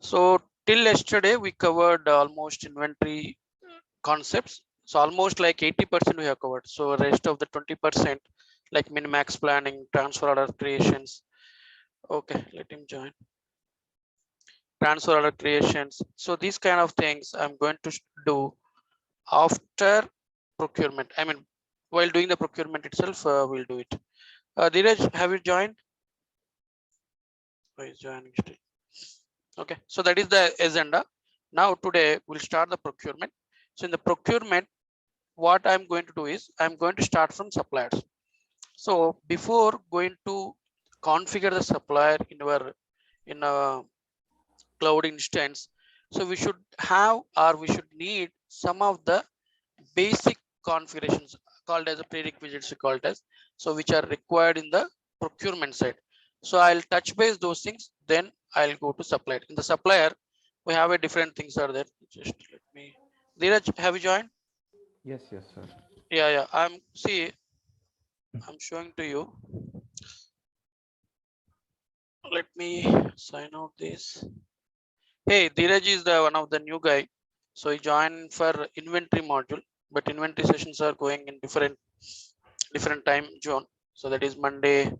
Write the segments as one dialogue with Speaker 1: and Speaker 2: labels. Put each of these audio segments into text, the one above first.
Speaker 1: So till yesterday, we covered almost inventory concepts. So almost like 80% we have covered. So rest of the 20% like min-max planning, transfer order creations. Okay, let him join. Transfer order creations. So these kind of things I'm going to do after procurement. I mean, while doing the procurement itself, we'll do it. Dheeraj, have you joined? Oh, he's joining still. Okay, so that is the agenda. Now today we'll start the procurement. So in the procurement, what I'm going to do is I'm going to start from suppliers. So before going to configure the supplier in a cloud instance, so we should have or we should need some of the basic configurations called as a prerequisites, we call it as, so which are required in the procurement side. So I'll touch base those things, then I'll go to supplier. In the supplier, we have a different things are there. Just let me. Dheeraj, have you joined?
Speaker 2: Yes, yes, sir.
Speaker 1: Yeah, I'm showing to you. Let me sign out this. Hey, Dheeraj is the one of the new guy. So he joined for inventory module, but inventory sessions are going in different time zone. So that is Monday,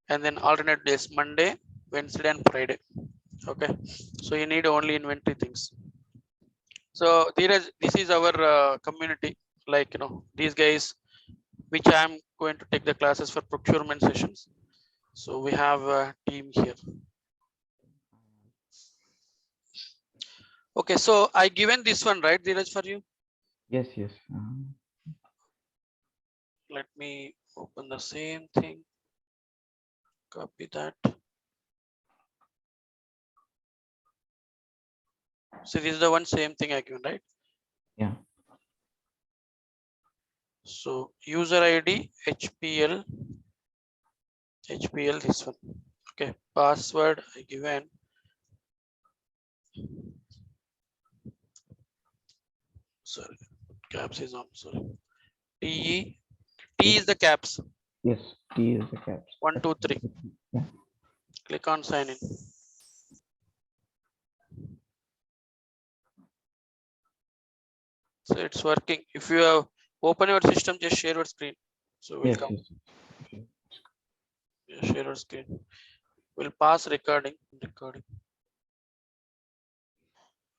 Speaker 1: and then alternate days, Monday, Wednesday, and Friday. Okay. So you need only inventory things. So Dheeraj, this is our community. Like these guys, which I'm going to take the classes for procurement sessions. So we have a team here. Okay, so I given this one, right, Dheeraj, for you.
Speaker 2: Yes, yes.
Speaker 1: Let me open the same thing, copy that. So this is the one same thing I given, right?
Speaker 2: Yeah.
Speaker 1: So user ID, HPL, this one. Okay, password I given. Sorry, caps is on. Sorry. T is the caps.
Speaker 2: Yes, T is the caps.
Speaker 1: 1, 2, 3.
Speaker 2: Yeah.
Speaker 1: Click on sign in. So it's working. If you have open your system, just share your screen. So we'll
Speaker 2: Yes,
Speaker 1: come.
Speaker 2: yes. Okay.
Speaker 1: Yeah, share your screen. We'll pass recording.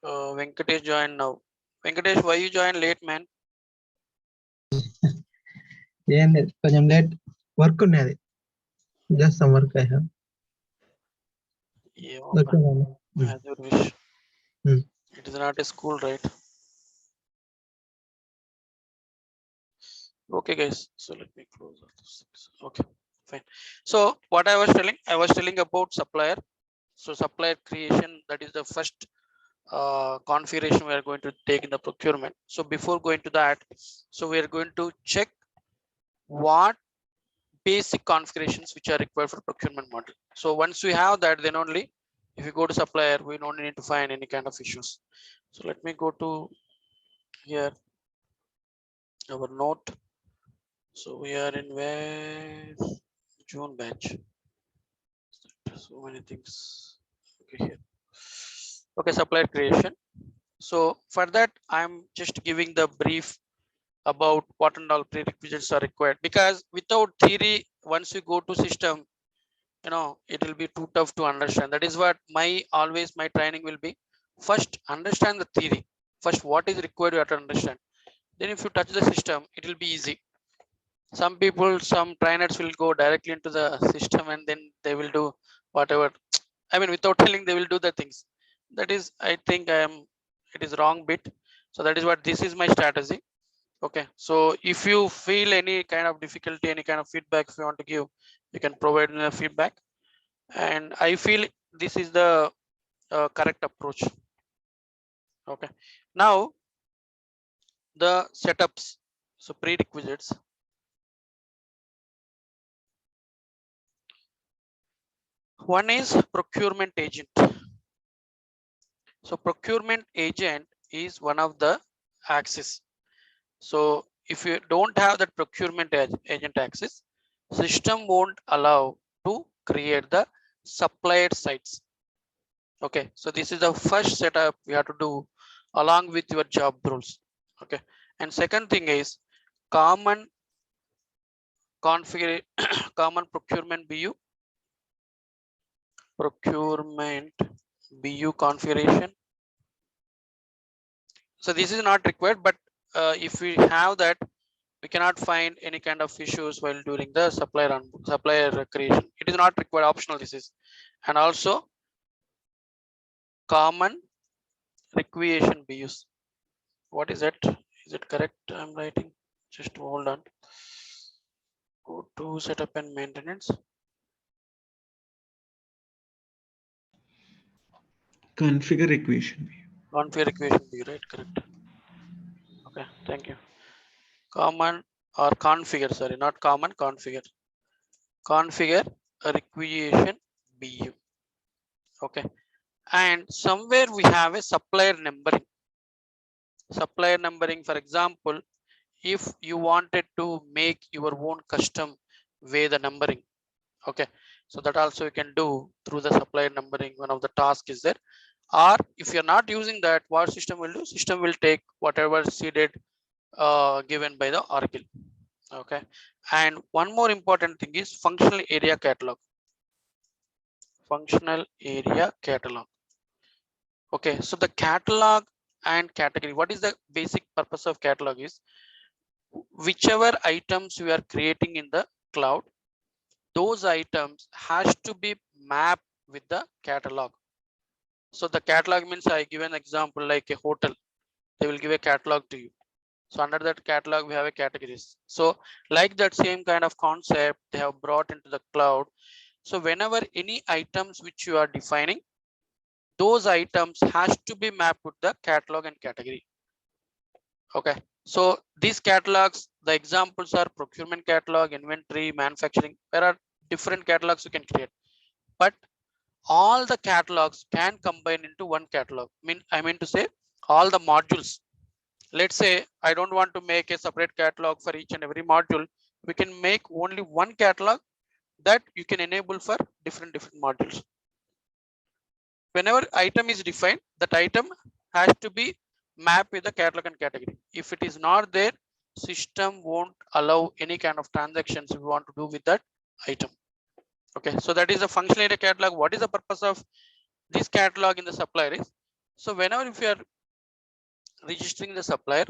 Speaker 1: Venkatesh join now. Venkatesh, why you join late, man?
Speaker 3: కొంచెం late work ఉన్నది just some work I have
Speaker 1: As you wish. It is not a school, right? Okay, guys. So let me close all those things. Okay, fine. So what I was telling about supplier. So supplier creation, that is the first configuration we are going to take in the procurement. So before going to that, so we are going to check what basic configurations which are required for procurement model. So once we have that, then only if you go to supplier, we don't need to find any kind of issues. So let me go to here, our note. So we are in where June batch. So many things. Okay, here. Okay, supplier creation. So for that, I'm just giving the brief about what and all prerequisites are required, because without theory, once you go to system, it will be too tough to understand. That is what my training will be. First, understand the theory. First, what is required, you have to understand. Then if you touch the system, it will be easy. Some trainers will go directly into the system and then they will do whatever. I mean, without telling, they will do the things. That is, I think it is wrong bit. So that is what, this is my strategy. Okay, so if you feel any kind of difficulty, any kind of feedback, if you want to give, you can provide me a feedback. And I feel this is the correct approach. Okay, now the setups. So prerequisites. One is procurement agent. So procurement agent is one of the axis. So if you don't have that procurement agent access, system won't allow to create the supplier sites. Okay, so this is the first setup we have to do along with your job roles. Okay, and second thing is common configure common procurement BU configuration. So this is not required, but if we have that, we cannot find any kind of issues while during the supplier creation. It is not required, optional this is. And also common requisition BUs. What is it? Is it correct? I'm writing. Just hold on. Go to setup and maintenance.
Speaker 4: Configure equation.
Speaker 1: Configure equation BU, right? Correct. Okay, thank you. Common or configure, sorry, not common, configure. Configure a requisition BU. Okay. And somewhere we have a supplier numbering. Supplier numbering, for example, if you wanted to make your own custom way the numbering. Okay, so that also you can do through the supplier numbering. One of the tasks is there. Or if you're not using that, what system will do? System will take whatever seeded given by the Oracle. Okay, and one more important thing is functional area catalog. Functional area catalog. Okay, so the catalog and category, what is the basic purpose of catalog is whichever items we are creating in the cloud, those items has to be mapped with the catalog. So the catalog means, I give an example like a hotel, they will give a catalog to you. So under that catalog we have a categories. So like that same kind of concept they have brought into the cloud. So whenever any items which you are defining, those items has to be mapped with the catalog and category. Okay, so these catalogs, the examples are procurement catalog, inventory, manufacturing. There are different catalogs you can create, but all the catalogs can combine into one catalog. I mean to say all the modules. Let's say I don't want to make a separate catalog for each and every module. We can make only one catalog that you can enable for different modules. Whenever item is defined, that item has to be mapped with the catalog and category. If it is not there, system won't allow any kind of transactions we want to do with that item. Okay, so that is the functional area catalog. What is the purpose of this catalog in the supplier is, so whenever if you are registering the supplier,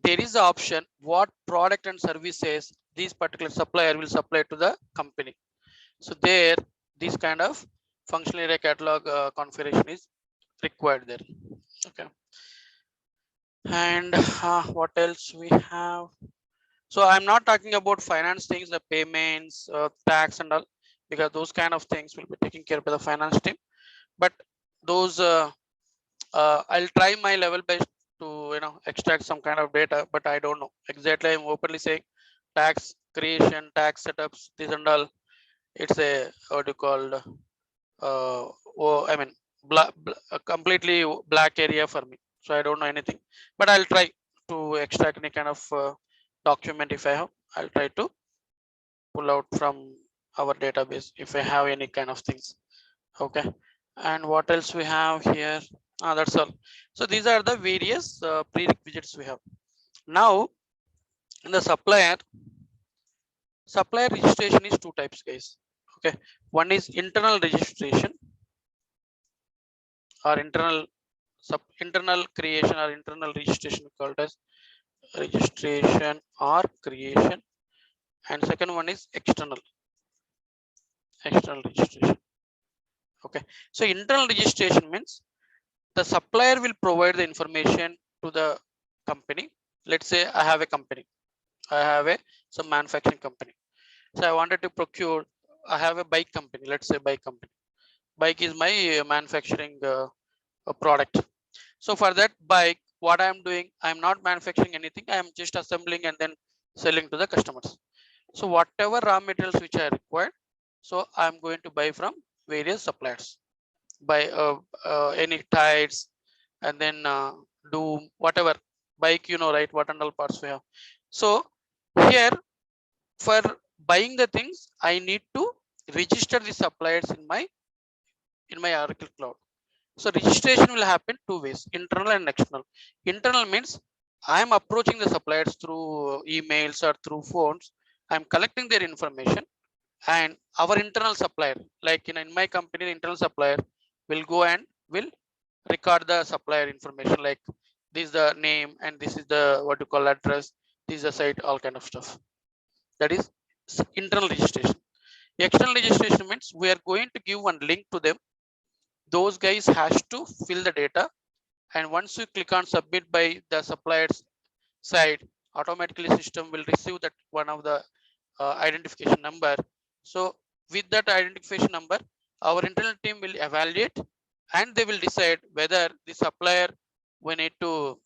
Speaker 1: there is the option what product and services this particular supplier will supply to the company. So there, this kind of functional area catalog configuration is required there. Okay, and what else we have? So I'm not talking about finance things, the payments, tax and all, because those kind of things will be taken care of by the finance team. But those I'll try my level best to extract some kind of data, but I don't know exactly. I'm openly saying tax creation, tax setups, this and all. It's a what do you call I mean a completely black area for me, so I don't know anything, but I'll try to extract any kind of document. If I have, I'll try to pull out from our database if I have any kind of things. Okay, and what else we have here? That's all. So these are the various prerequisites we have. Now in the supplier registration is two types, guys. Okay, one is internal registration or internal creation or internal registration, called as registration or creation, and second one is external registration. Okay, so internal registration means the supplier will provide the information to the company. Let's say I have a company, I have some manufacturing company, so I wanted to procure, I have a bike company, let's say bike company. Bike is my manufacturing product. So for that bike, what I am doing, I am not manufacturing anything, I am just assembling and then selling to the customers. So whatever raw materials which are required, so I am going to buy from various suppliers, buy any tires, and then do whatever bike, right, what and all parts we have. So here, for buying the things, I need to register the suppliers in my Oracle cloud. So registration will happen two ways, internal and external. Internal means I am approaching the suppliers through emails or through phones. I am collecting their information, and our internal supplier, like in my company, the internal supplier will go and will record the supplier information, like this is the name and this is the what you call address, this is the site, all kind of stuff. That is internal registration. External registration means we are going to give one link to them. Those guys has to fill the data, and once you click on submit by the supplier's side, automatically system will receive that one of the identification number. So with that identification number, our internal team will evaluate and they will decide whether the supplier we need to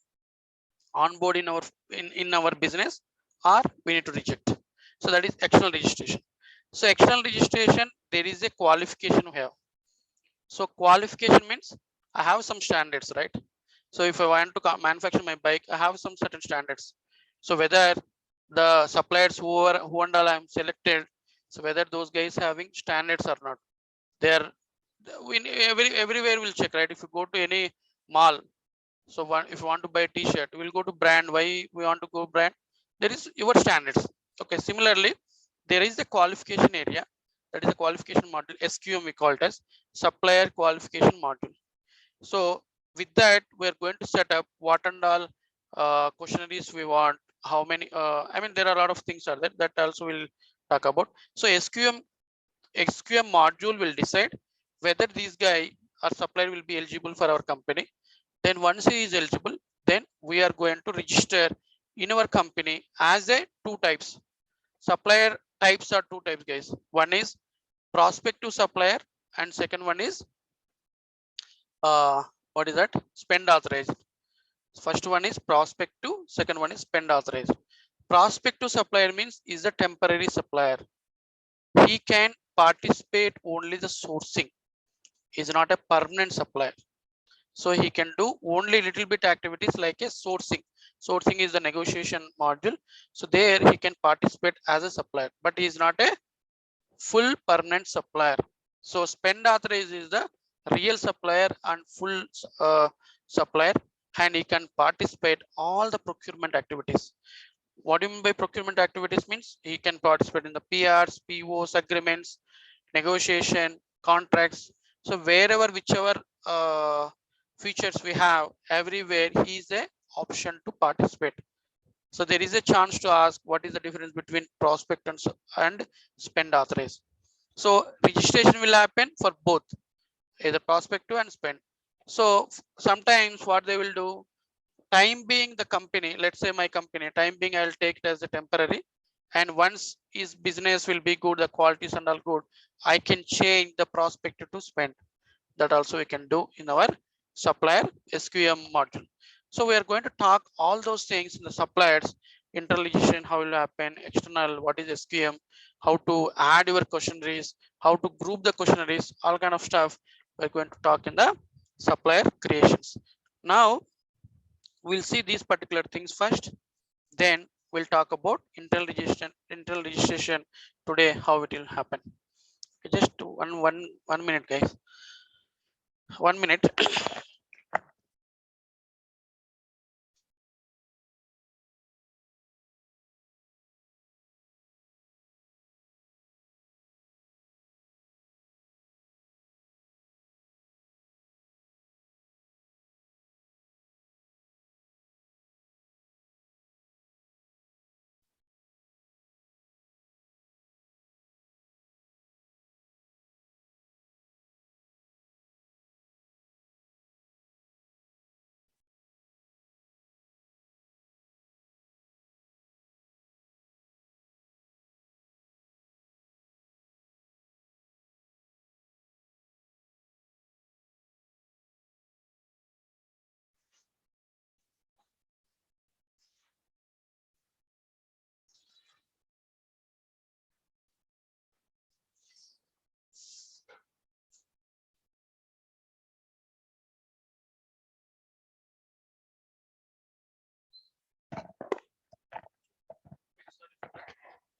Speaker 1: onboard in our business or we need to reject. So that is external registration. So external registration, there is a qualification we have. So qualification means I have some standards, right? So if I want to manufacture my bike, I have some certain standards. So whether the suppliers who and all I'm selected, so whether those guys having standards or not, they're everywhere we'll check, right? If you go to any mall, so if you want to buy a t-shirt, we'll go to brand. Why we want to go brand? There is your standards. Okay, similarly, there is a qualification area, that is a qualification module, SQM we call it as supplier qualification module. So with that, we're going to set up what and all questionnaires we want, how many, I mean, there are a lot of things are there that also we'll talk about. So SQM module will decide whether this guy or supplier will be eligible for our company. Then once he is eligible, then we are going to register in our company as a two types. Supplier types are two types, guys. One is prospective supplier and second one is what is that? Spend authorized. First one is prospective, second one is spend authorized. Prospective supplier means is a temporary supplier. He can participate only the sourcing. Is not a permanent supplier. So he can do only little bit activities like a sourcing. Sourcing is the negotiation module. So there he can participate as a supplier, but he is not a full permanent supplier. So spend authorized is the real supplier and full supplier, and he can participate all the procurement activities. What do you mean by procurement activities? Means he can participate in the PRs, POs, agreements, negotiation, contracts. So wherever, whichever features we have, everywhere he is a option to participate. So there is a chance to ask what is the difference between prospect and spend authorized. So registration will happen for both, either prospective and spend. So sometimes what they will do, time being the company, let's say my company, time being I'll take it as a temporary, and once his business will be good, the qualities and all good, I can change the prospective to spend. That also we can do in our supplier SQM module. So we are going to talk all those things in the suppliers, interlegation, how will happen, external, what is SQM, how to add your questionnaires, how to group the questionnaires, all kind of stuff. We're going to talk in the supplier creations. Now we'll see these particular things first, then we'll talk about internal registration today, how it will happen. Just one minute, guys. 1 minute.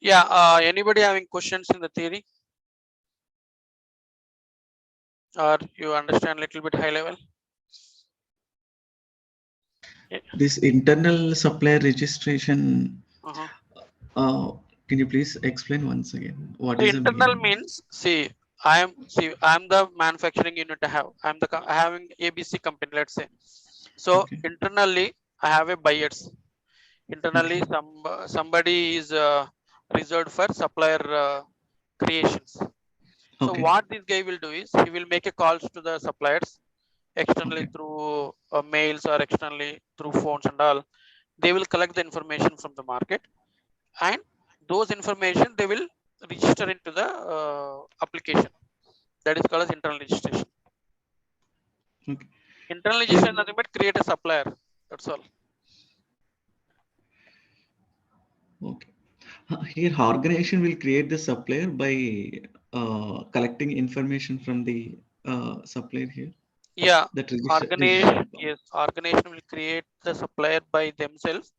Speaker 1: Yeah, anybody having questions in the theory? or you understand a little bit high level?
Speaker 4: This internal supplier registration,
Speaker 1: Uh-huh.
Speaker 4: uh, can you please explain once again? What
Speaker 1: So
Speaker 4: is the
Speaker 1: internal
Speaker 4: meaning?
Speaker 1: means, I'm the manufacturing unit I have. Having ABC company, let's say. So
Speaker 4: Okay.
Speaker 1: internally I have a buyers. Internally
Speaker 4: Okay.
Speaker 1: somebody is reserved for supplier creations. So
Speaker 4: Okay.
Speaker 1: what this guy will do is he will make a calls to the suppliers externally
Speaker 4: Okay.
Speaker 1: through mails or externally through phones and all. They will collect the information from the market, and those information they will register into the application. That is called as internal registration.
Speaker 4: Okay.
Speaker 1: Internal
Speaker 4: Here,
Speaker 1: registration nothing but create a supplier. That's all.
Speaker 4: okay. Here, organization will create the supplier by collecting information from the supplier here.
Speaker 1: Yeah,
Speaker 4: That
Speaker 1: organization,
Speaker 4: register.
Speaker 1: yes, organization will create the supplier by themselves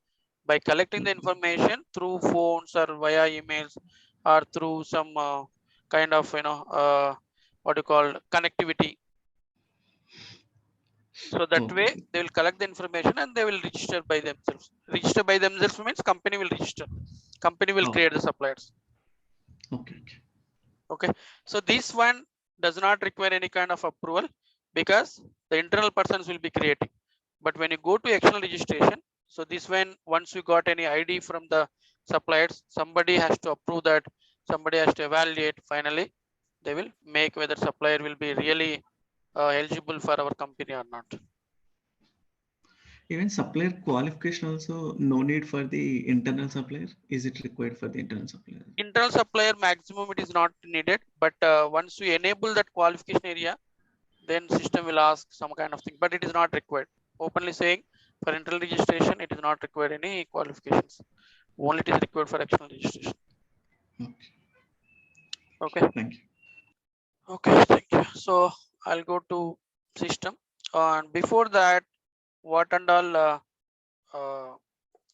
Speaker 1: by collecting the information through phones or via emails or through some kind of what you call connectivity. So that way
Speaker 4: Okay.
Speaker 1: they will collect the information and they will register by themselves. Register by themselves means company will register. Company will
Speaker 4: Oh,
Speaker 1: create the suppliers.
Speaker 4: okay. Okay.
Speaker 1: Okay, so this one does not require any kind of approval because the internal persons will be creating. But when you go to external registration, so this when once you got any ID from the suppliers, somebody has to approve that, somebody has to evaluate. Finally they will make whether supplier will be really eligible for our company or not.
Speaker 4: Even supplier qualification also no need for the internal supplier. Is it required for the internal supplier?
Speaker 1: Internal supplier maximum it is not needed, but once you enable that qualification area, then system will ask some kind of thing, but it is not required. Openly saying, for internal registration it is not required any qualifications, only it is required for external registration.
Speaker 4: Okay.
Speaker 1: Okay,
Speaker 4: Thank you.
Speaker 1: okay, thank you. So I'll go to system, and before that what and all uh,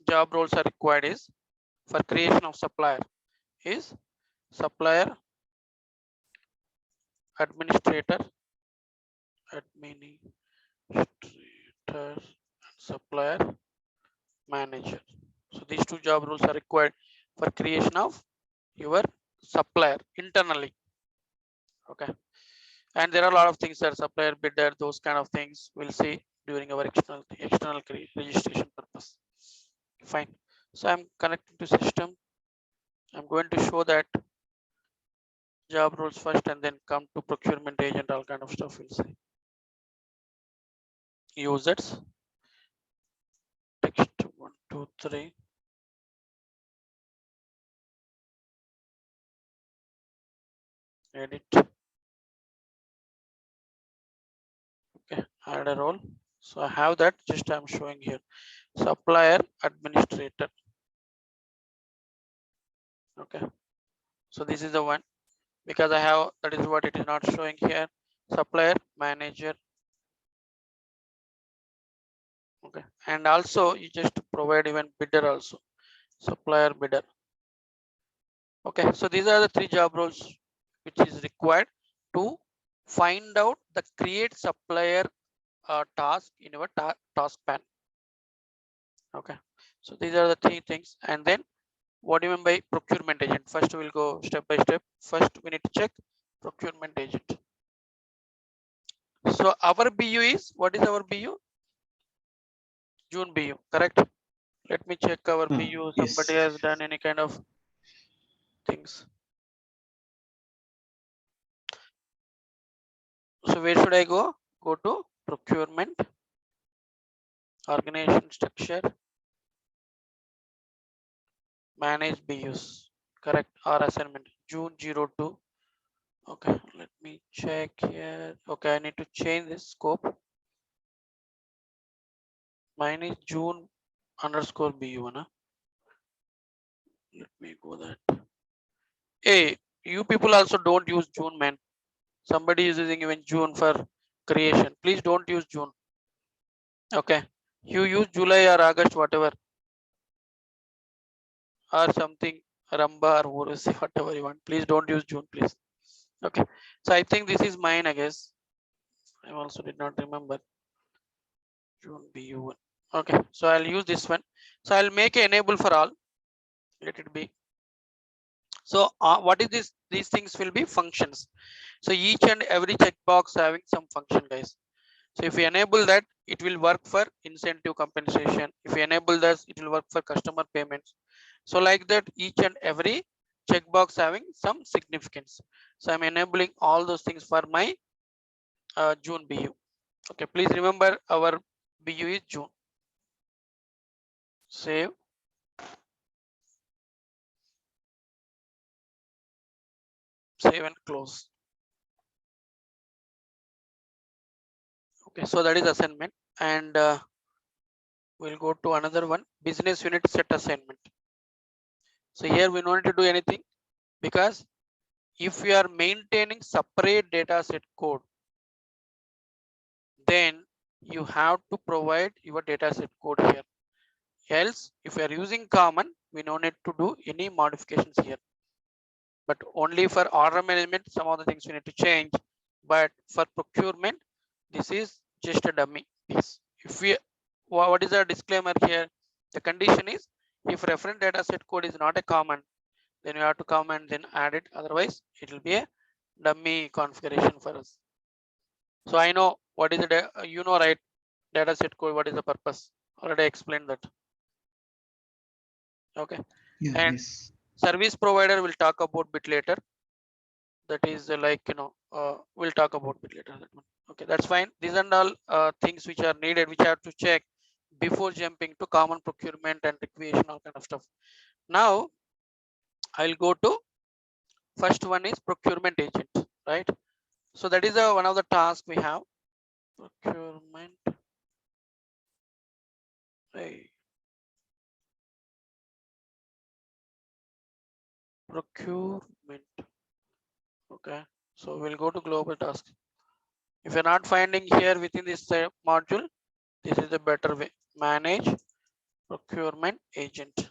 Speaker 1: job roles are required is for creation of supplier is supplier administrator, administrator, supplier manager. So these two job roles are required for creation of your supplier internally. Okay, and there are a lot of things that supplier bidder, those kind of things we'll see during our external registration purpose. Fine. So I'm connecting to system. I'm going to show that job roles first and then come to procurement agent, all kind of stuff we'll see. Users, text 1, 2, 3. Edit. Okay, add a role. So I have that, just I'm showing here. Supplier administrator. Okay, so this is the one because I have, that is what it is not showing here. Supplier manager. Okay, and also you just provide even bidder also, supplier bidder. Okay, so these are the three job roles which is required to find out the create supplier task in our task pan. Okay, so these are the three things. And then what do you mean by procurement agent? First we'll go step by step. First we need to check procurement agent. So our BU is, what is our BU? June BU, correct? Let me check our BU. Somebody
Speaker 4: Yes.
Speaker 1: has done any kind of things. So where should I go? Go to procurement, organization structure, manage BUs, correct? Our assignment June 02. Okay, let me check here. Okay, I need to change this scope. Mine is June underscore BU. Let me go that. Hey, you people also don't use June, man. Somebody is using even June for creation. Please don't use June. Okay, you use July or August, whatever, or something, Ramba or Urusi, whatever you want. Please don't use June, please. Okay, so I think this is mine, I guess. I also did not remember. June BU1. Okay, so I'll use this one. So I'll make a enable for all. Let it be. So what is this? These things will be functions. So each and every checkbox having some function, guys. So if we enable that, it will work for incentive compensation. If we enable this, it will work for customer payments. So like that, each and every checkbox having some significance. So I'm enabling all those things for my June BU. Okay, please remember our BU is June. Save. Save and close. Okay, so that is assignment, and we'll go to another one, business unit set assignment. So here we don't need to do anything, because if we are maintaining separate data set code, then you have to provide your data set code here. Else, if we are using common, we don't need to do any modifications here. But only for order management, some of the things we need to change. But for procurement, this is just a dummy piece. If we, what is the disclaimer here? The condition is, if reference data set code is not a common, then you have to come and then add it. Otherwise, it will be a dummy configuration for us. So I know what is the, you know, right? Data set code, what is the purpose? Already explained that. Okay.
Speaker 4: Yeah,
Speaker 1: And
Speaker 4: yes.
Speaker 1: service provider will talk about bit later. That is like, you know, we'll talk about bit later. That one. Okay, that's fine. These are all things which are needed, which I have to check before jumping to common procurement and requisition, all kind of stuff. Now I'll go to first one is procurement agent, right? So that is one of the tasks we have. Procurement. Hey. Procurement. Okay, so we'll go to global tasks. If you're not finding here within this module, this is the better way. Manage procurement agent.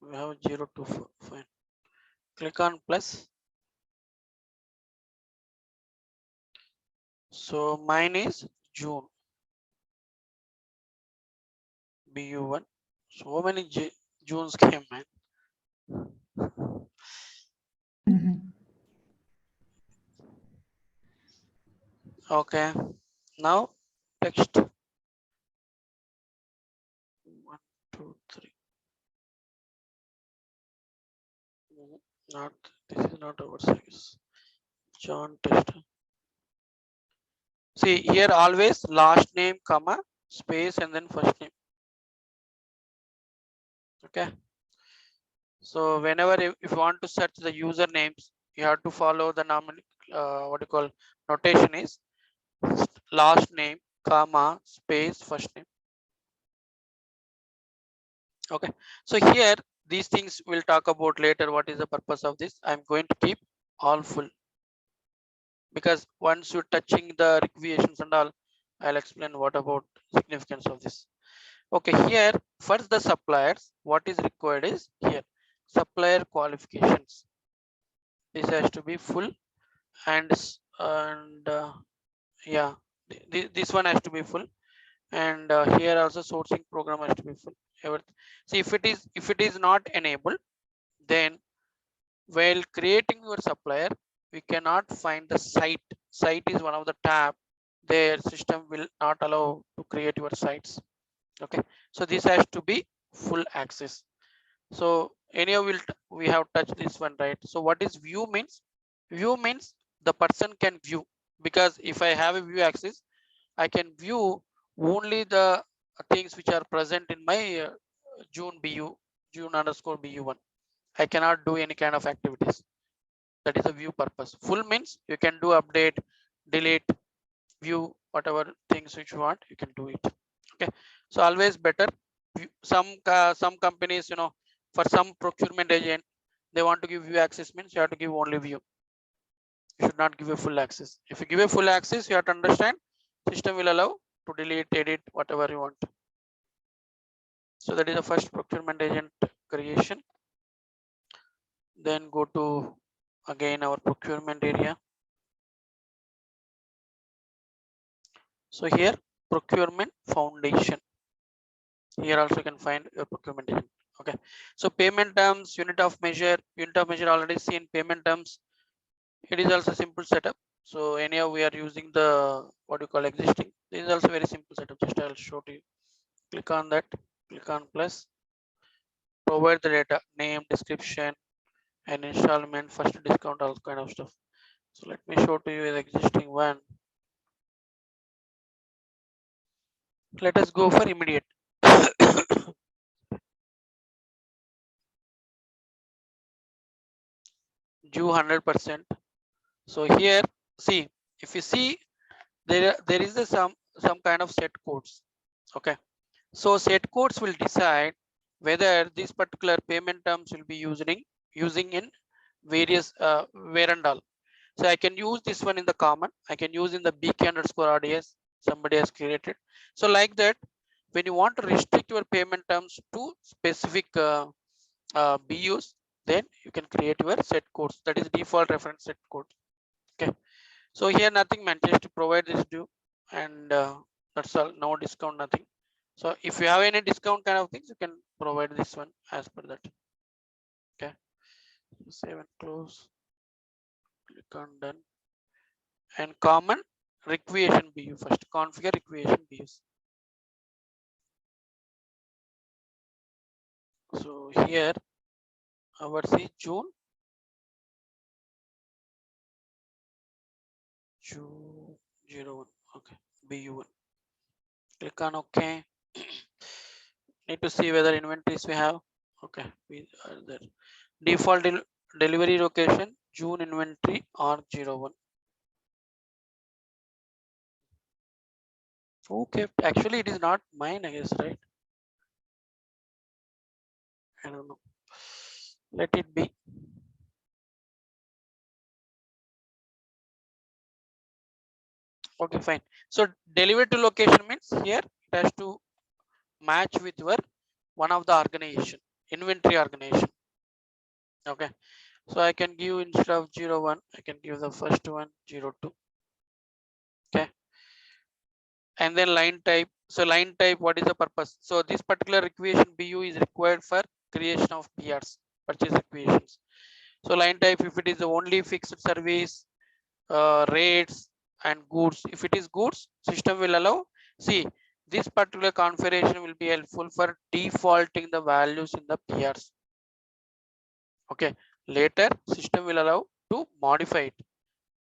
Speaker 1: We have 0 to 4. Fine. Click on plus. So mine is June. BU1. So many Junes came, man. Okay. Now text. 1, 2, 3. Not, this is not our service. John test. See here, always last name, comma, space, and then first name. Okay. So whenever if you want to search the usernames, you have to follow the what you call notation is last name, comma, space, first name. Okay. So here, these things we'll talk about later. What is the purpose of this? I'm going to keep all full, because once you're touching the requisitions and all, I'll explain what about significance of this. Okay, here first the suppliers, what is required is here supplier qualifications. This has to be full, and yeah, this one has to be full, and here also sourcing program has to be full. Everything. See, if it is not enabled, then while creating your supplier, we cannot find the site. Site is one of the tab. Their system will not allow to create your sites. Okay, so this has to be full access. So anyhow, we have touched this one, right? So what is view means? View means the person can view, because if I have a view access, I can view only the things which are present in my June BU, June underscore BU1. I cannot do any kind of activities. That is a view purpose. Full means you can do update, delete, view, whatever things which you want, you can do it. Okay, so always better. Some companies, you know, for some procurement agent, they want to give view access, means you have to give only view. You should not give a full access. If you give a full access, you have to understand system will allow to delete, edit, whatever you want. So that is the first procurement agent creation. Then go to again our procurement area. So here procurement foundation. Here also you can find your procurement agent. Okay. So payment terms, unit of measure already seen payment terms. It is also simple setup. So anyhow we are using the what you call existing. This is also very simple setup. Just I'll show to you. Click on that. Click on plus. Provide the data, name, description, and installment, first discount, all kind of stuff. So let me show to you the existing one. Let us go for immediate. Due 100%. So here, see, if you see there is some kind of set codes. Okay. So set codes will decide whether this particular payment terms will be using in various where and all. So I can use this one in the common. I can use in the BK underscore RDS somebody has created. So like that, when you want to restrict your payment terms to specific BUs, then you can create your set codes. That is default reference set code. Okay. So here nothing man, just to provide this due, and that's all. No discount, nothing. So if you have any discount kind of things, you can provide this one as per that. Okay. Save and close. Click on done. And common requisition BU first. Configure requisition BUs. So here our see June 01. Okay. BU1. Click on OK. Need to see whether inventories we have. Okay, we are there. Default delivery location June inventory R01. Okay, actually it is not mine, I guess, right? I don't know. Let it be. Okay, fine. So delivery to location means here it has to match with your one of the organization, inventory organization. Okay, so I can give instead of 01, I can give the first one 02. Okay, and then line type. So line type, what is the purpose? So this particular requisition BU is required for creation of PRs, purchase requisitions. So line type, if it is only fixed service, rates and goods, if it is goods, system will allow. See, this particular configuration will be helpful for defaulting the values in the PRs. Okay, later system will allow to modify it.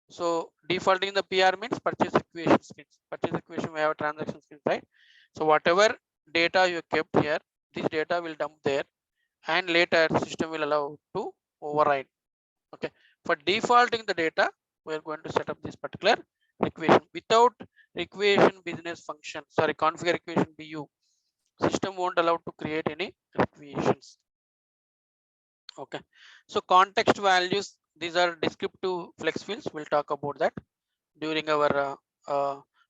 Speaker 1: So defaulting the PR means purchase requisition screens. Purchase requisition we have transaction screens, right? So whatever data you kept here, this data will dump there, and later system will allow to override. Okay, for defaulting the data, we are going to set up this particular requisition. Without requisition business function, sorry, configure requisition BU, system won't allow to create any requisitions. Okay, so context values, these are descriptive flex fields. We'll talk about that during our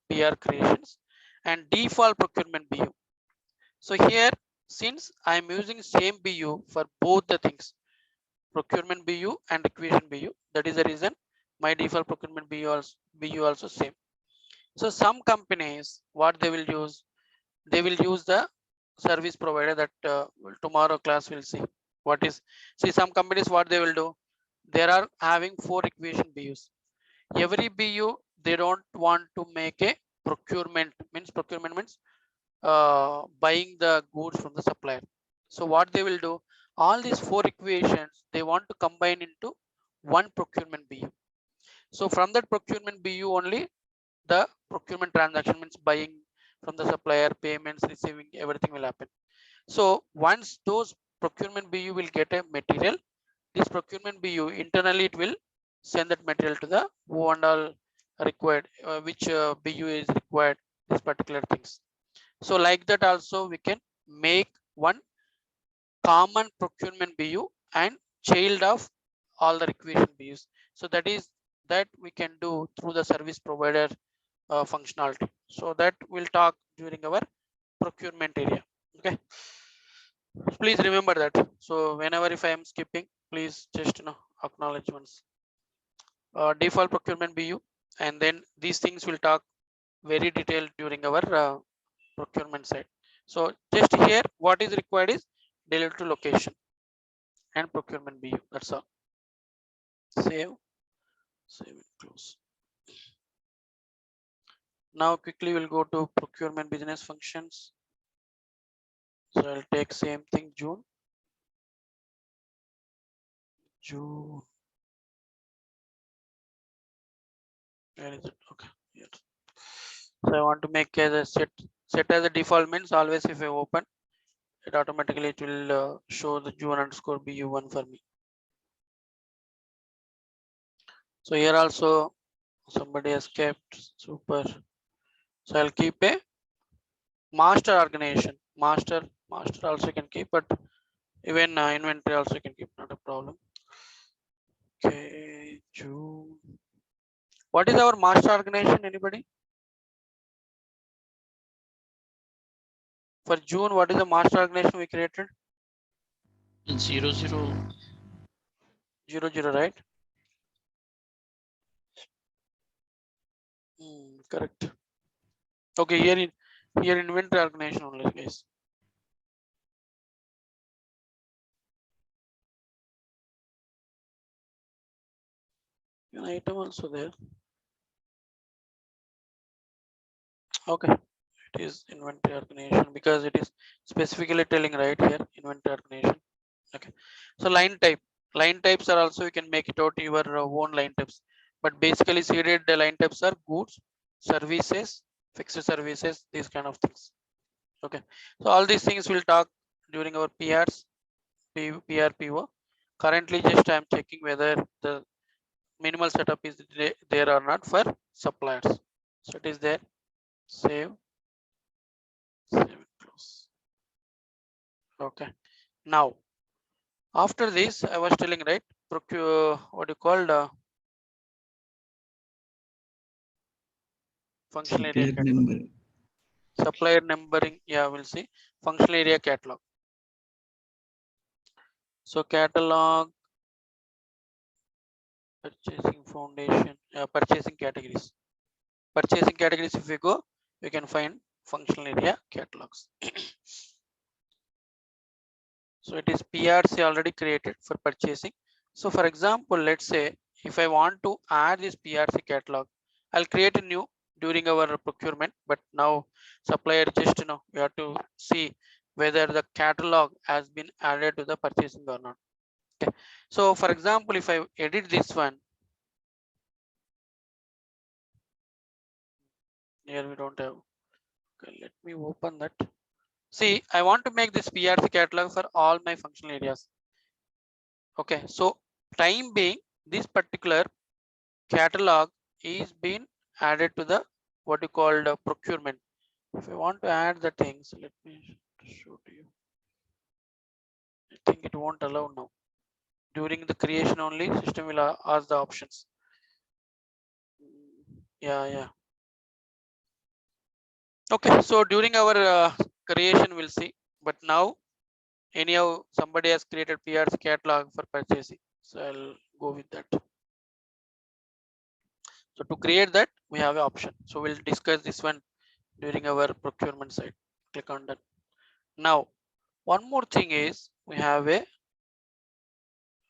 Speaker 1: PR creations. And default procurement BU. So here, since I'm using same BU for both the things, procurement BU and requisition BU, that is the reason my default procurement BU also same. So some companies, what they will use the service provider that tomorrow class will see. What is, see, some companies what they will do, they are having 4 requisition BUs. Every BU they don't want to make a procurement means buying the goods from the supplier. So what they will do, all these 4 equations they want to combine into one procurement BU. So from that procurement BU only the procurement transaction means buying from the supplier, payments, receiving, everything will happen. So once those procurement BU will get a material, this procurement BU internally it will send that material to the who and all required, which BU is required, this particular things. So like that also we can make one common procurement BU and child of all the requisition BUs. So that is that we can do through the service provider functionality. So that we'll talk during our procurement area. Okay, please remember that. So whenever if I am skipping, Please just acknowledge once. Default procurement BU, and then these things will talk very detailed during our procurement side. So just here, what is required is delivery to location and procurement BU. That's all. Save, and close. Now quickly we'll go to procurement business functions. So I'll take same thing, June. Where is it? Okay, here. So I want to make as a set as a default means always if I open it automatically it will show the June underscore BU1 for me. So here also somebody has kept super. So I'll keep a master organization. Master also can keep, but even inventory also can keep, not a problem. Okay, June. What is our master organization? Anybody? For June, what is the master organization we created?
Speaker 5: 0000,
Speaker 1: right? Correct. Okay, here inventory organization only, guys. An item also there. Okay, it is inventory organization because it is specifically telling right here inventory organization. Okay, so line types are also you can make it out your own line types, but basically seeded the line types are goods, services, fixed services, these kind of things. Okay, so all these things will talk during our PRs, PRPO. Currently, just I am checking whether the minimal setup is there or not for suppliers. So it is there. Save, and close. Okay. Now, after this, I was telling right, procure what you called functional area
Speaker 4: Supplier
Speaker 1: catalog.
Speaker 4: number.
Speaker 1: Supplier numbering. Yeah, we'll see. Functional area catalog. So catalog, purchasing foundation, purchasing categories. Purchasing categories, if we go, we can find functional area catalogs. So it is PRC already created for purchasing. So for example, let's say if I want to add this PRC catalog, I'll create a new during our procurement, but now supplier just we have to see whether the catalog has been added to the purchasing or not. Okay. So for example, if I edit this one, here we don't have. Okay, let me open that. See, I want to make this PRC catalog for all my functional areas. Okay, so time being, this particular catalog is being added to the what you call the procurement. If I want to add the things, let me show to you. I think it won't allow now. During the creation only, system will ask the options. Yeah. Okay, so during our creation, we'll see. But now, anyhow, somebody has created PRC catalog for purchasing. So I'll go with that. So to create that, we have an option. So we'll discuss this one during our procurement side. Click on that. Now, one more thing is we have a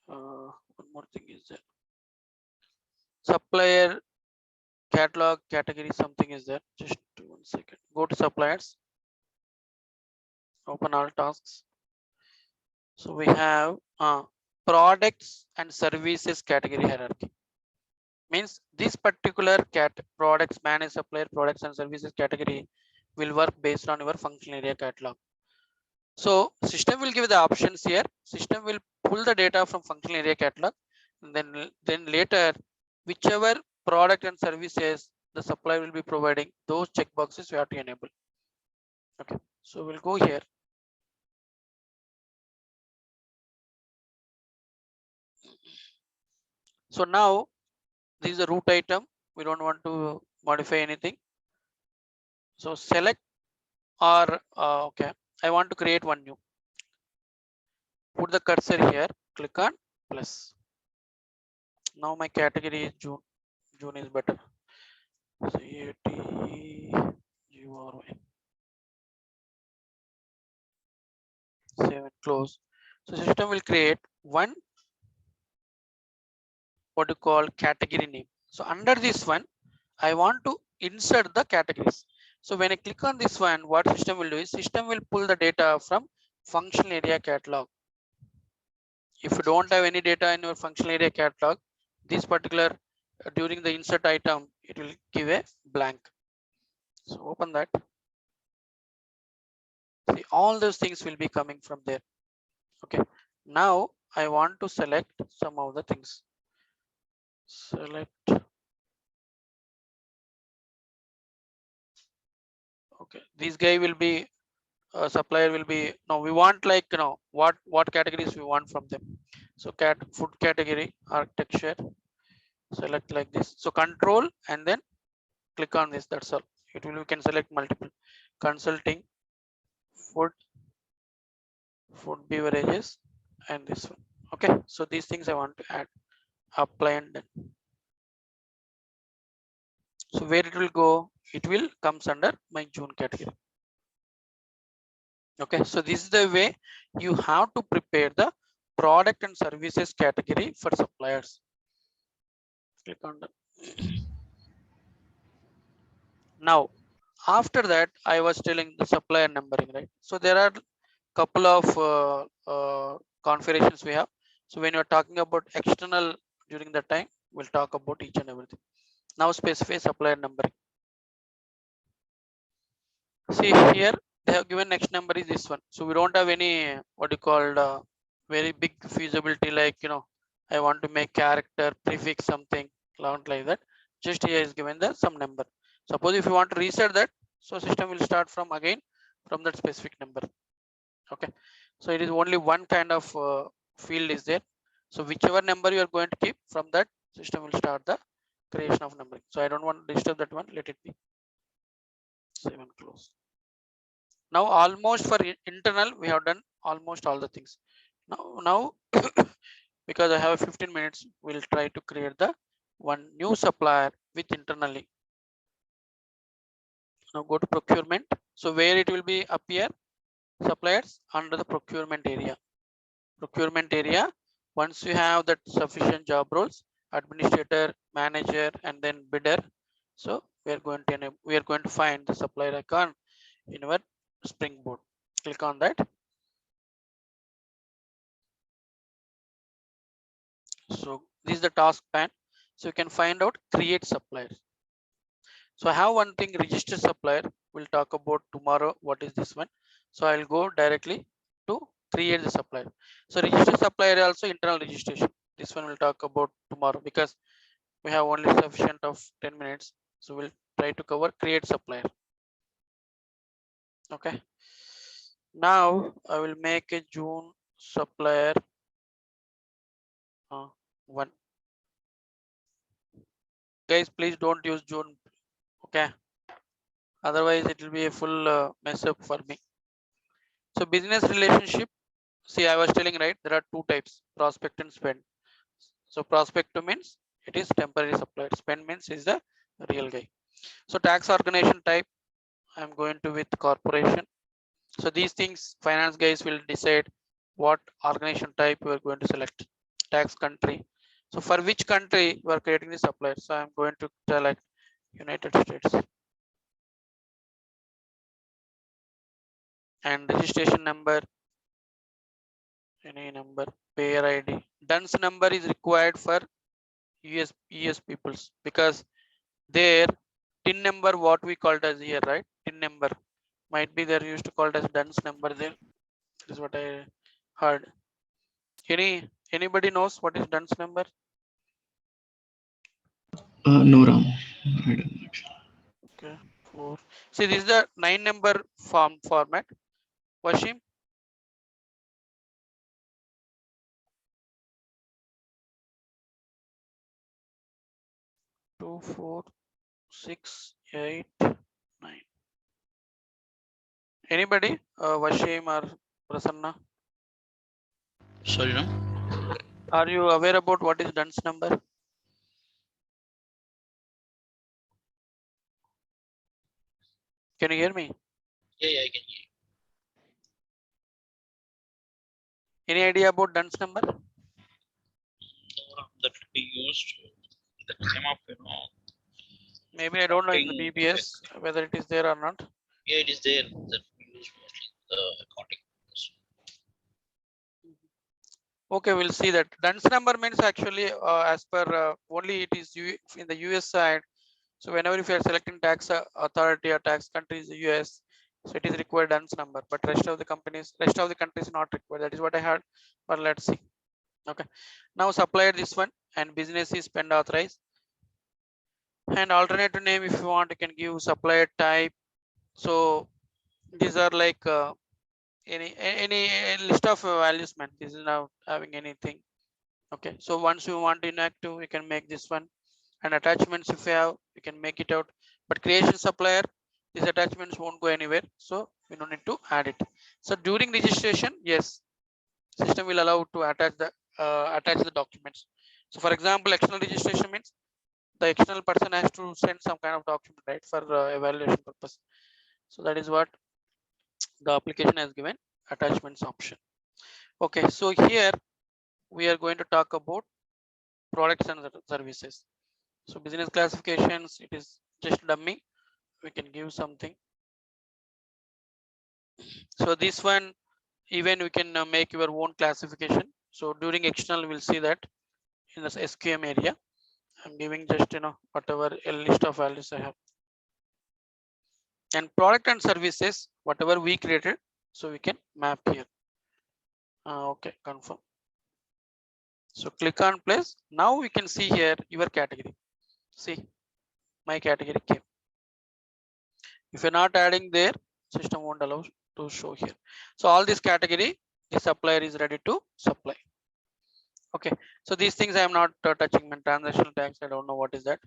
Speaker 1: one more thing is that supplier catalog category something is there. Just 1 second. Go to suppliers. Open all tasks. So we have products and services category hierarchy. Means this particular products managed supplier products and services category will work based on your functional area catalog. So system will give the options here. System will pull the data from functional area catalog, and then later whichever product and services the supplier will be providing, those checkboxes we have to enable. Okay, so we'll go here. So now this is a root item. We don't want to modify anything. So select or okay, I want to create one new. Put the cursor here. Click on plus. Now my category is June. June is better. CATGRY. Save and close. So system will create one what you call category name. So under this one, I want to insert the categories. So when I click on this one, what system will do is system will pull the data from functional area catalog. If you don't have any data in your functional area catalog, this particular during the insert item, it will give a blank. So open that. See, all those things will be coming from there. Okay. Now I want to select some of the things. Select. Okay. This guy will be supplier will be no. We want like what categories we want from them. So food category architecture. Select like this. So control and then click on this. That's all. It will you can select multiple. Consulting, food beverages, and this one. Okay. So these things I want to add. Apply and done. So where it will go? It will comes under my June category. Okay. So this is the way you have to prepare the product and services category for suppliers. Click on that. Now, after that, I was telling the supplier numbering, right? So there are couple of configurations we have. So when you're talking about external during the time, we'll talk about each and everything. Now specify supplier numbering. See here, they have given next number is this one. So we don't have any what you call very big feasibility like I want to make character prefix something not like that. Just here is given the some number. Suppose if you want to reset that, so system will start from again from that specific number. Okay, so it is only one kind of field is there. So whichever number you are going to keep from that, system will start the creation of numbering. So I don't want to disturb that one. Let it be. Save and close. Now almost for internal we have done almost all the things. Now because I have 15 minutes, we'll try to create the one new supplier with internally. Now go to procurement. So where it will be appear suppliers under the procurement area. Procurement area. Once you have that sufficient job roles, administrator, manager, and then bidder. So we are going to find the supplier icon in our Springboard. Click on that. So this is the task pan. So you can find out create suppliers. So I have one thing register supplier. We'll talk about tomorrow. What is this one? So I'll go directly to create the supplier. So register supplier also internal registration. This one we'll talk about tomorrow because we have only sufficient of 10 minutes. So we'll try to cover create supplier. Okay. Now I will make a June supplier 1. Guys, please don't use June. Okay. Otherwise it will be a full mess up for me. So business relationship. See, I was telling right, there are two types, prospect and spend. So prospect means it is temporary supplier. Spend means is the real guy. So tax organization type, I'm going to with corporation. So these things finance guys will decide what organization type you are going to select. Tax country. So for which country you are creating the supplier. So I'm going to select United States. And registration number, any number, payer ID. DUNS number is required for US peoples because their TIN number, what we called as here, right? TIN number might be they're used to call it as DUNS number there. This is what I heard. Anybody knows what is DUNS number?
Speaker 4: No, Ram. I don't know.
Speaker 1: Okay, 4. See, this is the 9 number format. Washim. Two, 4, 6, 8, 9. Anybody? Washim or Prasanna?
Speaker 5: Sorry, no?
Speaker 1: Are you aware about what is DUNS number? Can you hear me?
Speaker 5: Yeah, I can hear
Speaker 1: Any idea about DUNS number?
Speaker 5: you. That will be used in the time of
Speaker 1: Maybe I don't know in the
Speaker 5: accounting
Speaker 1: BBS whether it is there or not.
Speaker 5: Yeah, it is there that we use mostly the accounting.
Speaker 1: Okay, we'll see that. DUNS number means actually as per only it is in the US side. So whenever if you are selecting tax authority or tax country is the US, so it is required DUNS number, but rest of the countries not required. That is what I heard, but let's see. Okay, now supplier this one and business is spend authorized. And alternative name if you want you can give supplier type. So these are like any list of values man. This is not having anything. Okay, so once you want inactive you can make this one, and attachments if you have you can make it out, but creation supplier these attachments won't go anywhere, so we don't need to add it. So during registration, yes, system will allow to attach the documents. So for example, external registration means the external person has to send some kind of document, right, for evaluation purpose. So that is what the application has given attachments option. Okay, so here we are going to talk about products and services. So business classifications, it is just dummy. We can give something. So this one, even we can make your own classification. So during external, we'll see that in the SQM area. I'm giving just whatever a list of values I have. And product and services, whatever we created, so we can map here. Okay, confirm. So click on place. Now we can see here your category. See, my category came. If you're not adding there, system won't allow to show here. So all this category, the supplier is ready to supply. Okay, so these things I am not touching. My transactional tax, I don't know what is that,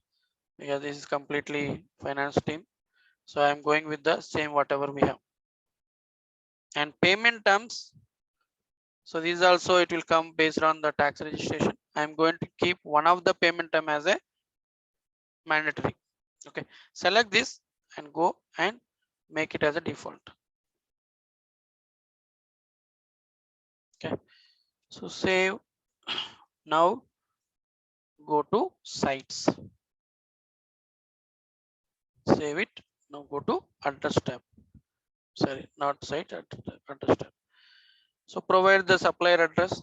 Speaker 1: because this is completely finance team. So I'm going with the same whatever we have. And payment terms. So these also it will come based on the tax registration. I'm going to keep one of the payment term as a mandatory. Okay, select this and go and make it as a default. Okay, so save. Now go to sites. Save it. Now go to address tab. Sorry, not site, address tab. So provide the supplier address.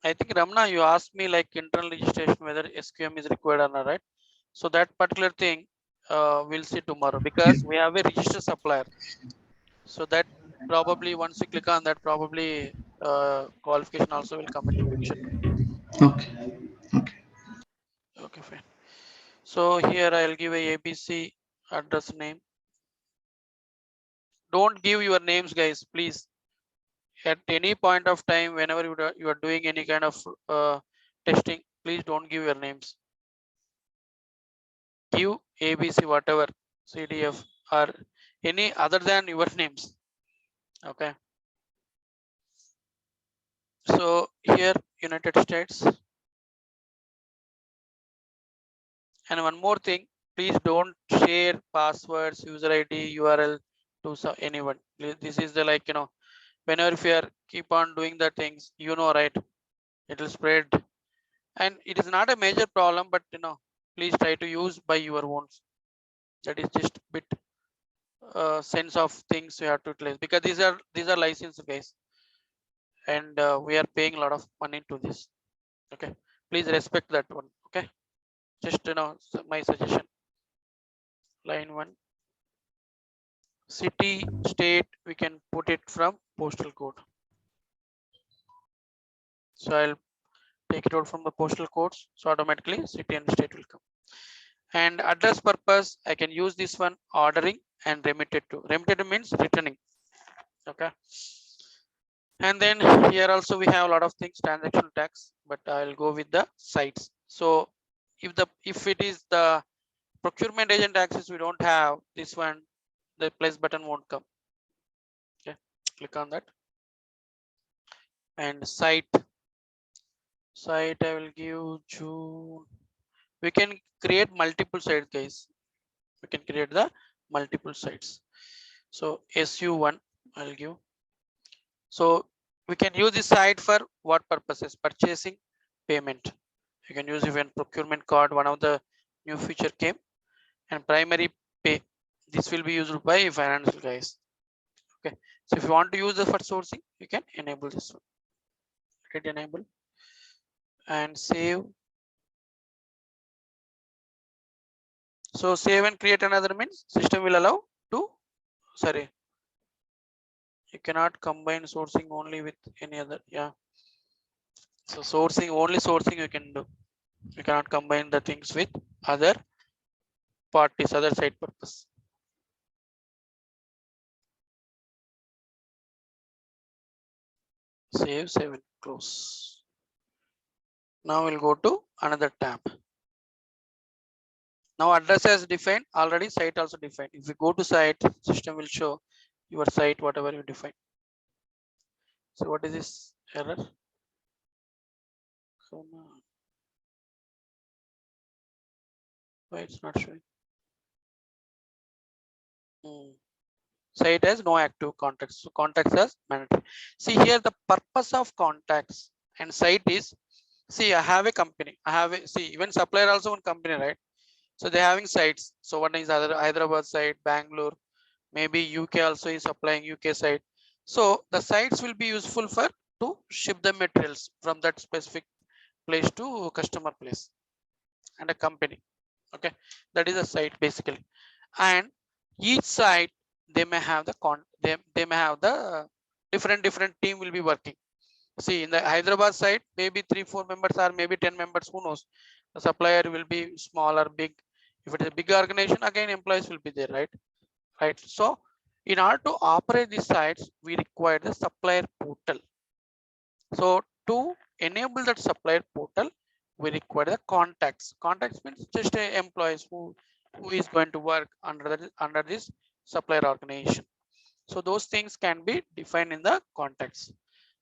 Speaker 1: I think Ramna, you asked me like internal registration whether SQM is required or not, right? So that particular thing we'll see tomorrow, because we have a registered supplier. So that probably once you click on that, probably qualification also will come into picture.
Speaker 4: Okay. Okay.
Speaker 1: Okay, fine. So here I'll give a ABC address name. Don't give your names, guys, please. At any point of time, whenever you are doing any kind of testing, please don't give your names. Give ABC whatever, CDF or any other than your names. Okay. So here United States. And one more thing, please don't share passwords, user ID, URL to anyone. This is the whenever if you are keep on doing the things, right, it will spread. And it is not a major problem, but please try to use by your own. That is just bit sense of things you have to utilize, because these are licensed, guys, and we are paying a lot of money to this. Okay, please respect that one. Okay, just my suggestion. Line 1, city, state, we can put it from postal code. So I'll take it out from the postal codes, so automatically city and state will come. And address purpose, I can use this one, ordering and remitted to. Remitted means returning. Okay, and then here also we have a lot of things, transaction tax, but I'll go with the sites. So if it is the procurement agent taxes, we don't have this one, the plus button won't come. Okay, click on that. And site I will give June. We can create multiple sites, guys. We can create the multiple sites. So SU1 I'll give. So we can use this site for what purposes? Purchasing, payment. You can use even procurement card, one of the new feature came, and primary pay. This will be used by financial guys. Okay, so if you want to use the for sourcing, you can enable this one. Hit enable and save. So save and create another means system will allow to, sorry, you cannot combine sourcing only with any other. Yeah, so sourcing, only sourcing you can do. You cannot combine the things with other parties, other side purpose. Save and close. Now we'll go to another tab. Now address is defined already, site also defined. If you go to site, system will show your site whatever you define. So what is this error? Come on. Why it's not showing? Site has no active contacts. So contacts as mandatory. See here the purpose of contacts and site is, see I have a company. I have a, see even supplier also one company, right? So they're having sites. So one is other Hyderabad site, Bangalore, maybe UK also is supplying UK site. So the sites will be useful for to ship the materials from that specific place to customer place and a company. Okay, that is a site basically. And each site they may have the they may have the different team will be working. See in the Hyderabad site, maybe 3-4 members or maybe 10 members, who knows. The supplier will be small or big. If it is a big organization, again employees will be there, right? So in order to operate these sites, we require the supplier portal. So to enable that supplier portal, we require the contacts. Contacts means just employees who is going to work under this supplier organization. So those things can be defined in the contacts.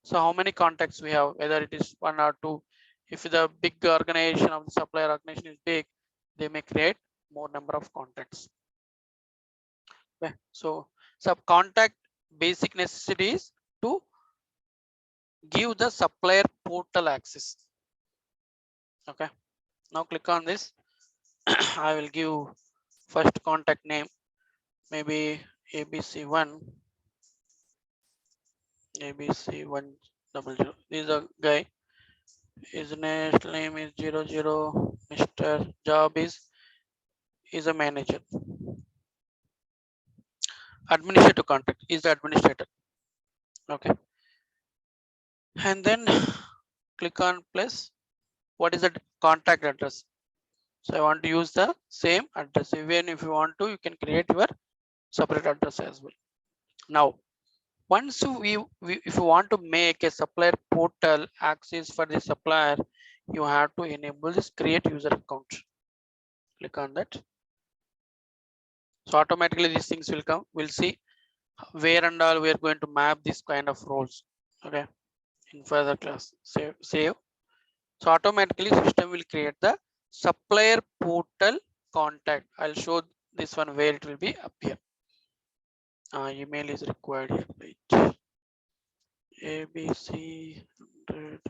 Speaker 1: So how many contacts we have, whether it is 1 or 2. If the big organization of the supplier organization is big, they may create more number of contacts. Okay. So contact basic necessities to give the supplier portal access. Okay. Now click on this. I will give first contact name, maybe ABC1. ABC100. This is a guy. His name is 00. Mr. Job is a manager. Administrator contact is the administrator. Okay. And then click on plus. What is the contact address? So I want to use the same address. Even if you want to, you can create your separate address as well. Now, once if you want to make a supplier portal access for the supplier, you have to enable this create user account. Click on that. So automatically these things will come. We'll see where and all we are going to map this kind of roles. Okay, in further class. Save. So automatically system will create the supplier portal contact. I'll show this one where it will be appear. Email is required here. Right. ABC 100.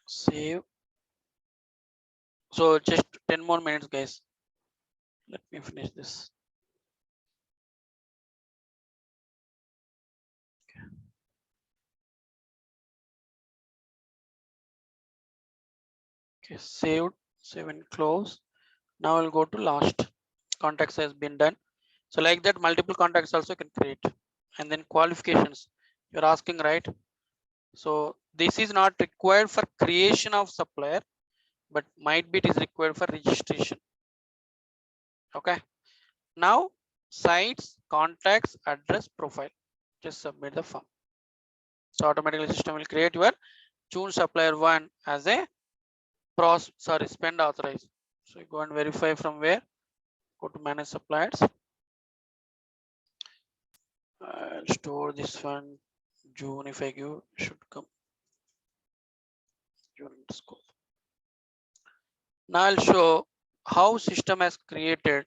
Speaker 1: Save. So just 10 more minutes, guys. Let me finish this. Okay, saved, save and close. Now I'll go to last. Contacts has been done. So like that, multiple contacts also can create. And then qualifications. You're asking, right? So this is not required for creation of supplier, but might be it is required for registration. Okay. Now sites, contacts, address, profile. Just submit the form. So automatically system will create your June supplier 1 as a spend authorized. So you go and verify from where. Go to manage suppliers. I'll store this one. June, if I give, should come. June underscore. Now I'll show how system has created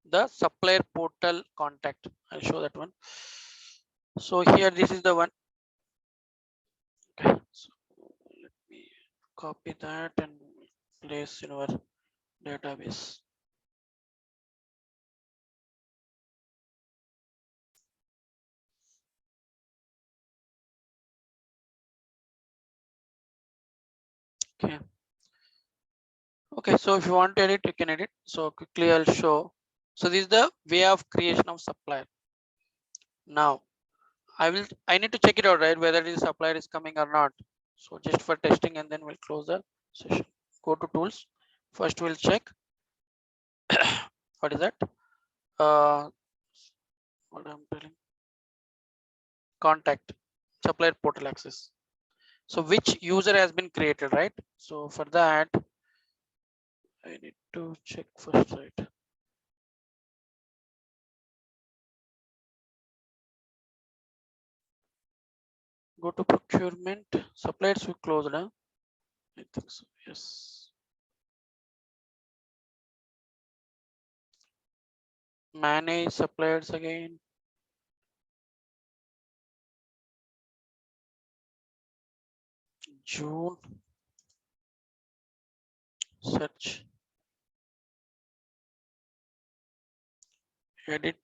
Speaker 1: the supplier portal contact. I'll show that one. So here, this is the one. Okay, so let me copy that and place in our database. Okay. Okay, so if you want to edit, you can edit. So quickly I'll show. So this is the way of creation of supplier. Now I need to check it out, right? Whether this supplier is coming or not. So just for testing, and then we'll close the session. Go to tools. First we'll check. What is that? What I'm telling. Contact supplier portal access. So which user has been created, right? So for that, I need to check first, right? Go to procurement. Suppliers we closed, huh? I think so. Yes. Manage suppliers again. June. Search. Edit.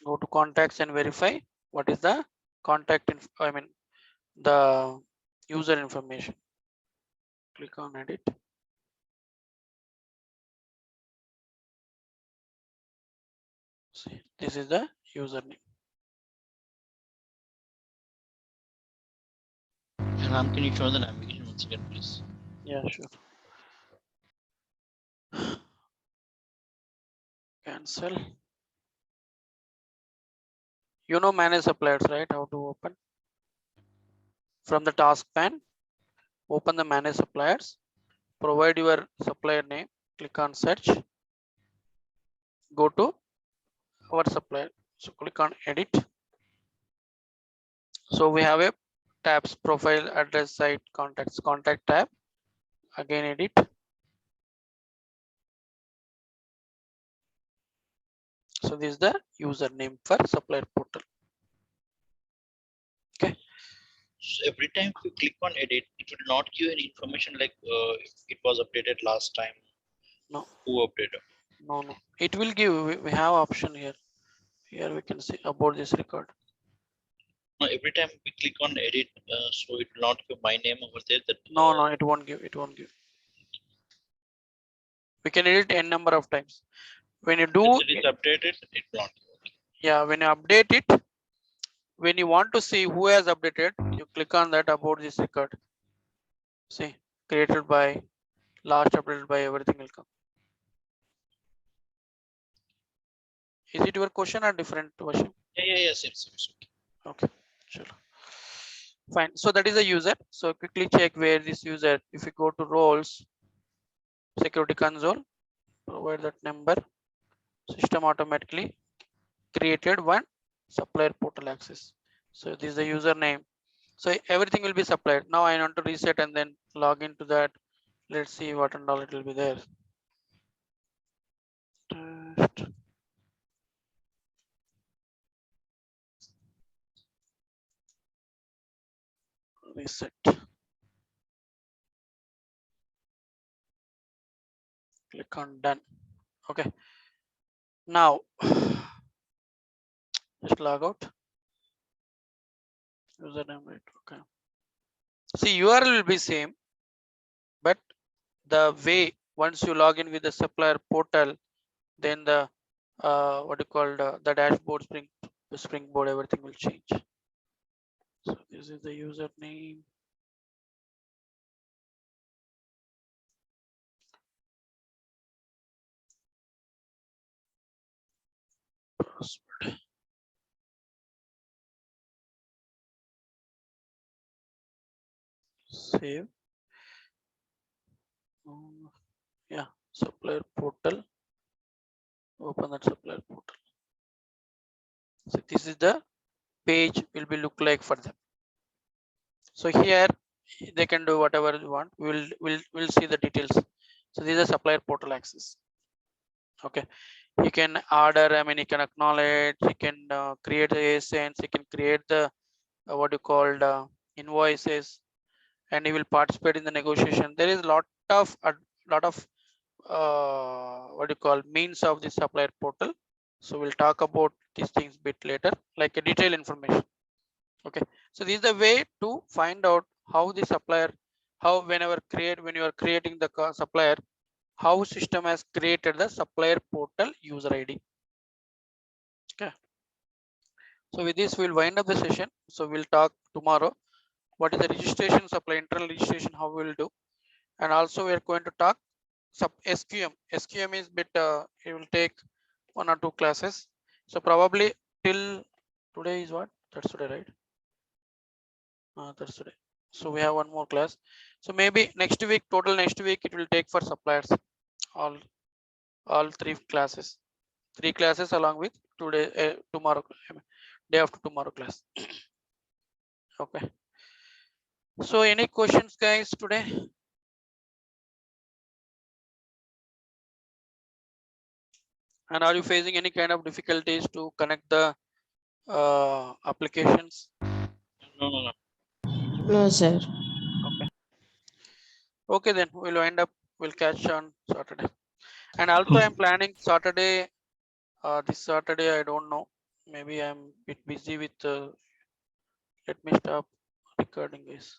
Speaker 1: Go to contacts and verify what is the contact the user information. Click on edit. See, this is the username.
Speaker 5: And Ram, can you show the navigation once again, please?
Speaker 1: Yeah, sure. Cancel. You know manage suppliers, right? How to open? From the task pane, open the manage suppliers. Provide your supplier name. Click on search. Go to our supplier. So click on edit. So we have a tabs: profile, address, site, contacts, contact tab. Again edit. So this is the username for supplier portal. Okay.
Speaker 5: So every time we click on edit, it will not give any information like if it was updated last time.
Speaker 1: No.
Speaker 5: Who updated?
Speaker 1: No. It will give. We have option here. Here we can see about this record.
Speaker 5: No, every time we click on edit, so it will not give my name over there. That
Speaker 1: No, it won't give. It won't give. We can edit n number of times. When you do,
Speaker 5: if it is updated, it will not give.
Speaker 1: yeah, when you update it, when you want to see who has updated, you click on that about this record. See, created by, last updated by, everything will come. Is it your question or different version?
Speaker 5: Yeah. Same.
Speaker 1: Okay, sure. Fine. So that is a user. So quickly check where this user. If you go to roles, security console, provide that number. System automatically created one supplier portal access. So this is the username. So everything will be supplied. Now I want to reset and then log into that. Let's see what and all it will be there. Test. Reset. Click on done. Okay. Now just log out. Username, right? Okay. See, URL will be same, but the way once you log in with the supplier portal, then the what you call the dashboard, springboard, everything will change. So this is the username. Password. Save. Yeah, supplier portal. Open that supplier portal. So this is the page will be look like for them. So here they can do whatever you want. We'll see the details. So this is a supplier portal access. Okay, you can order. I mean, you can acknowledge. You can create the ASNs. You can create the what you called invoices, and you will participate in the negotiation. There is a lot of what you call means of the supplier portal. So we'll talk about these things bit later, like a detailed information. Okay, so this is the way to find out how the supplier, how when you are creating the supplier, how system has created the supplier portal user ID. Okay, so with this we'll wind up the session. So we'll talk tomorrow what is the registration, supply internal registration, how we will do, and also we are going to talk sub SQM. SQM is bit it will take 1 or 2 classes. So probably till today is what? That's today, right? That's today. So we have one more class. So maybe next week, total next week it will take for suppliers all 3 classes. 3 classes along with today tomorrow, day after tomorrow class. Okay. So any questions guys today? And are you facing any kind of difficulties to connect the applications?
Speaker 5: No.
Speaker 6: No, sir.
Speaker 1: Okay, then we'll wind up. We'll catch on Saturday. And also I'm planning Saturday. This Saturday I don't know. Maybe I'm a bit busy with. Let me stop recording this.